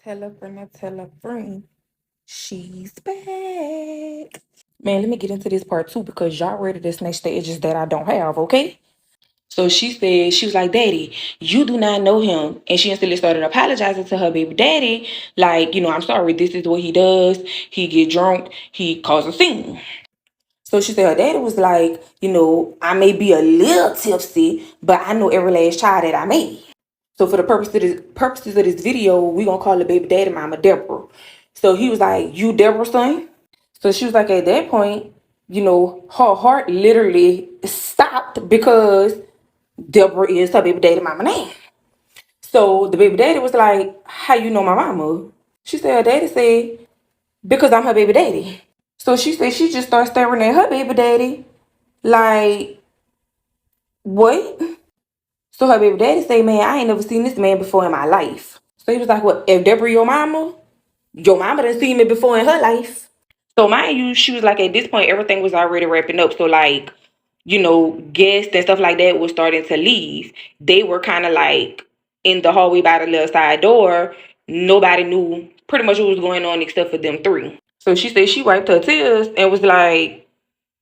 Tell a friend. She's back. Man, let me get into this part too because y'all ready to snatch the edges that I don't have, okay? So she was like, Daddy, you do not know him. And she instantly started apologizing to her baby daddy. Like, I'm sorry, this is what he does. He get drunk, he cause a scene. So she said her daddy was like, I may be a little tipsy, but I know every last child that I made. So for the purposes of this video, we gonna call the baby daddy mama Deborah. So he was like, "You Deborah's son?" So she was like, at that point, her heart literally stopped because Deborah is her baby daddy mama name. So the baby daddy was like, "How you know my mama?" She said her daddy said, "Because I'm her baby daddy." So she said she just started staring at her baby daddy like, what? So her baby daddy say, man, I ain't never seen this man before in my life. So he was like, well, if Deborah your mama done seen me before in her life. So mind you, she was like, at this point, everything was already wrapping up. So like, guests and stuff like that was starting to leave. They were kind of like in the hallway by the little side door. Nobody knew pretty much what was going on except for them three. So she said she wiped her tears and was like,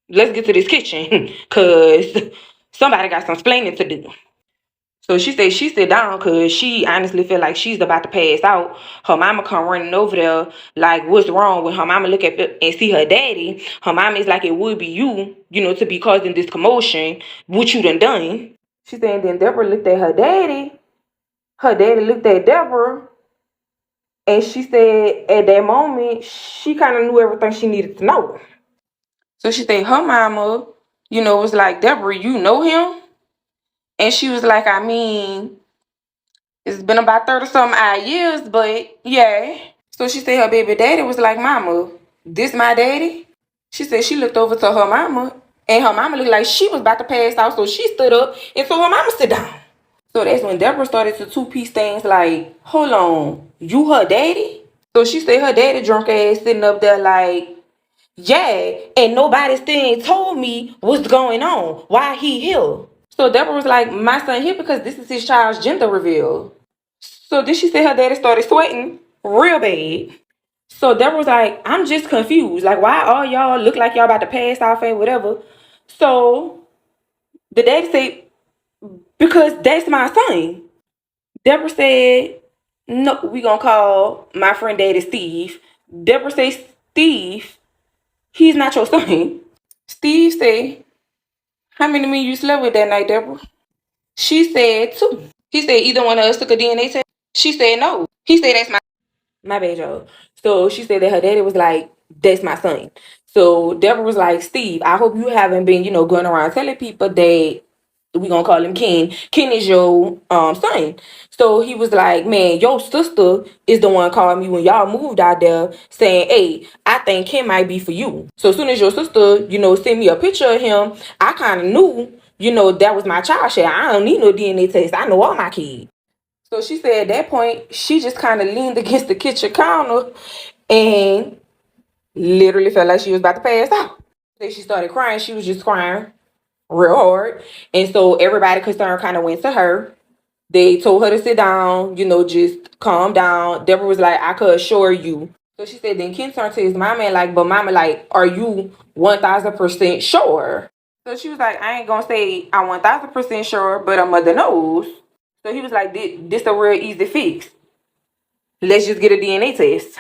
let's get to this kitchen because somebody got some explaining to do. So she said she sit down because she honestly feel like she's about to pass out. Her mama come running over there like, what's wrong? When her mama look at it and see her daddy, her mama is like, it would be you, to be causing this commotion. What you done? She said, and then Deborah looked at her daddy. Her daddy looked at Deborah. And she said at that moment, she kind of knew everything she needed to know. So she said her mama, was like, Deborah, you know him? And she was like, I mean, it's been about 30 something odd years, but yeah. So she said her baby daddy was like, Mama, this my daddy? She said she looked over to her mama, and her mama looked like she was about to pass out, so she stood up and told her mama sit down. So that's when Deborah started to two-piece things like, hold on, you her daddy? So she said her daddy drunk ass sitting up there like, yeah, and nobody still told me what's going on. Why he here? So Deborah was like, my son here because this is his child's gender reveal. So then she said her daddy started sweating real bad. So Deborah was like, I'm just confused. Like, why all y'all look like y'all about to pass off and whatever? So the daddy said, because that's my son. Deborah said, no, we gonna call my friend daddy Steve. Deborah said, Steve, he's not your son. Steve said, how many men you slept with that night, Deborah? She said two. He said either one of us took a DNA test. She said no. He said that's my bad, y'all. So she said that her daddy was like, that's my son. So Deborah was like, Steve, I hope you haven't been, going around telling people that we gonna call him Ken. Ken is your son. So he was like, man, your sister is the one calling me when y'all moved out there saying, hey, I think Ken might be for you. So as soon as your sister, sent me a picture of him, I kind of knew, that was my child share. I don't need no DNA test. I know all my kids. So she said at that point, she just kind of leaned against the kitchen counter and literally felt like she was about to pass out. Then she started crying. She was just crying real hard. And so everybody concerned kind of went to her. They told her to sit down, just calm down. Deborah was like, I could assure you. So she said, then Ken turned to his mama and like, but mama, like, are you 1000% sure? So she was like, I ain't gonna say I'm 1000% sure, but a mother knows. So he was like, this a real easy fix. Let's just get a DNA test.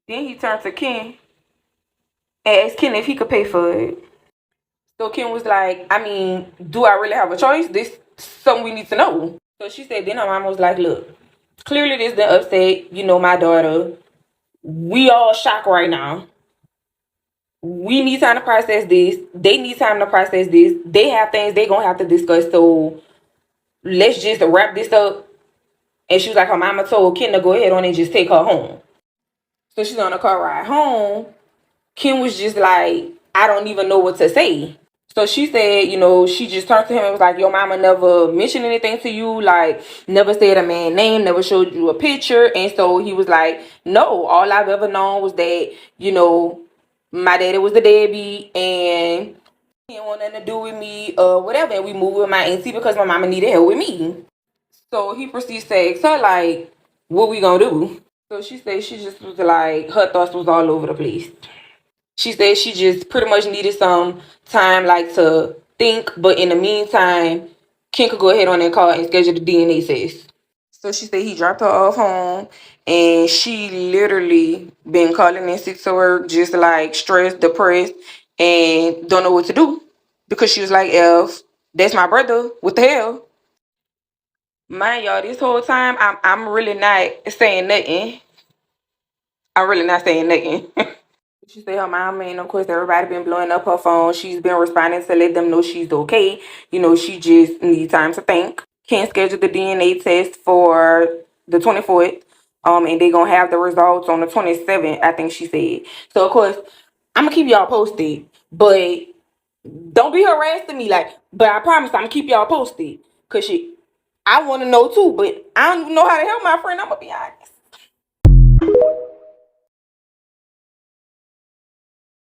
Then he turned to Ken and asked Ken if he could pay for it. So Ken was like, I mean, do I really have a choice? This is something we need to know. So she said, then her mama was like, look, clearly this done upset, my daughter. We all shocked right now. We need time to process this. They need time to process this. They have things they gonna have to discuss. So let's just wrap this up. And she was like, her mama told Ken to go ahead on and just take her home. So she's on a car ride home. Ken was just like, I don't even know what to say. So she said, she just turned to him and was like, your mama never mentioned anything to you, like never said a man's name, never showed you a picture. And so he was like, no, all I've ever known was that, my daddy was the deadbeat and he didn't want nothing to do with me or whatever. And we moved with my auntie because my mama needed help with me. So he proceeds to ask her, like, what we gonna do? So she said she just was like, her thoughts was all over the place. She said she just pretty much needed some time, like, to think. But in the meantime, Ken could go ahead on that call and schedule the DNA test. So she said he dropped her off home, and she literally been calling in sick to work, just like stressed, depressed, and don't know what to do because she was like, "If that's my brother, what the hell?" Mind y'all, this whole time I'm really not saying nothing. I'm really not saying nothing. She said her mom, and of course everybody been blowing up her phone. She's been responding to let them know she's okay. She just needs time to think. Can't schedule the DNA test for the 24th. And they gonna have the results on the 27th, I think she said. So of course, I'm gonna keep y'all posted. But don't be harassing me, like, but I promise I'm gonna keep y'all posted. Cause I wanna know too, but I don't even know how to help my friend, I'm gonna be honest.